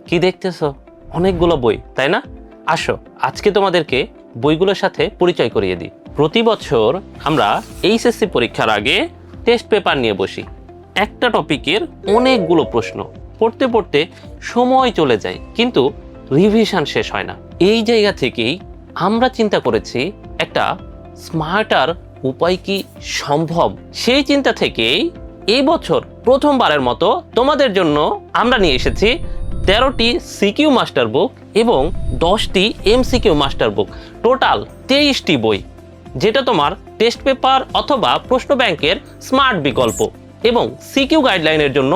কি দেখতেছো? অনেকগুলো বই, তাই না? আসো আজকে তোমাদেরকে বইগুলোর সাথে পরিচয় করিয়ে দিই। প্রতি বছর আমরা এইচএসসি পরীক্ষার আগে টেস্ট পেপার নিয়ে বসি। একটা টপিকের অনেকগুলো প্রশ্ন পড়তে পড়তে সময় চলে যায়, কিন্তু রিভিশন শেষ হয় না। এই জায়গা থেকেই আমরা চিন্তা করেছি একটা স্মার্টার উপায় কি সম্ভব। সেই চিন্তা থেকেই এই বছর প্রথমবারের মতো তোমাদের জন্য আমরা নিয়ে এসেছি 13টি সিকিউ মাস্টার বুক এবং 10টি এমসিকিউ মাস্টার বুক, টোটাল 23টি বই, যেটা তোমার টেস্ট পেপার অথবা প্রশ্ন ব্যাংকের স্মার্ট বিকল্প। এবং সিকিউ গাইডলাইনের জন্য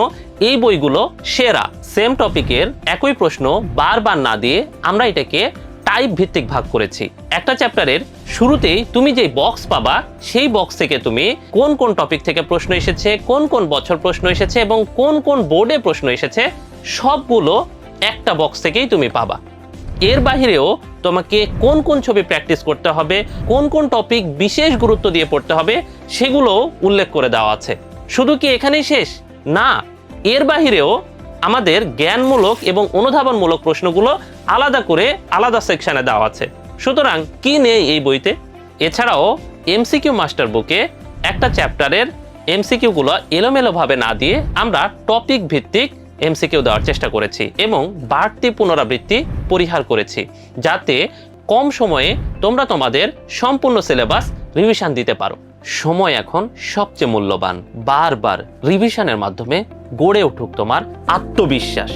এই বইগুলো সেরা। সেম টপিকের একই প্রশ্ন বারবার না দিয়ে আমরা এটাকে টাইপ ভিত্তিক ভাগ করেছি। একটা চ্যাপ্টারের শুরুতেই তুমি যে বক্স পাবা, সেই বক্স থেকে তুমি কোন কোন টপিক থেকে প্রশ্ন এসেছে, কোন কোন বছর প্রশ্ন এসেছে এবং কোন কোন বোর্ডে প্রশ্ন এসেছে, সবগুলো একটা বক্স থেকেই তুমি পাবা। এর বাহিরেও তোমাকে কোন কোন ছবি প্র্যাকটিস করতে হবে, কোন কোন টপিক বিশেষ গুরুত্ব দিয়ে পড়তে হবে, সেগুলো উল্লেখ করে দেওয়া আছে। শুধু কি এখানেই শেষ? না, এর বাহিরেও আমাদের জ্ঞানমূলক এবং অনুধাবনমূলক প্রশ্নগুলো আলাদা করে আলাদা সেকশনে দেওয়া আছে। সুতরাং কি নেই এই বইতে? এছাড়াও এমসিকিউ মাস্টার বুকে একটা চ্যাপ্টারের এমসিকিউগুলো এলোমেলোভাবে না দিয়ে আমরা টপিক ভিত্তিক এমসিকিউ দেওয়ার চেষ্টা করেছি এবং বাড়তি পুনরাবৃত্তি পরিহার করেছি, যাতে কম সময়ে তোমরা তোমাদের সম্পূর্ণ সিলেবাস রিভিশন দিতে পারো। সময় এখন সবচেয়ে মূল্যবান। বারবার রিভিশনের মাধ্যমে গড়ে উঠুক তোমার আত্মবিশ্বাস।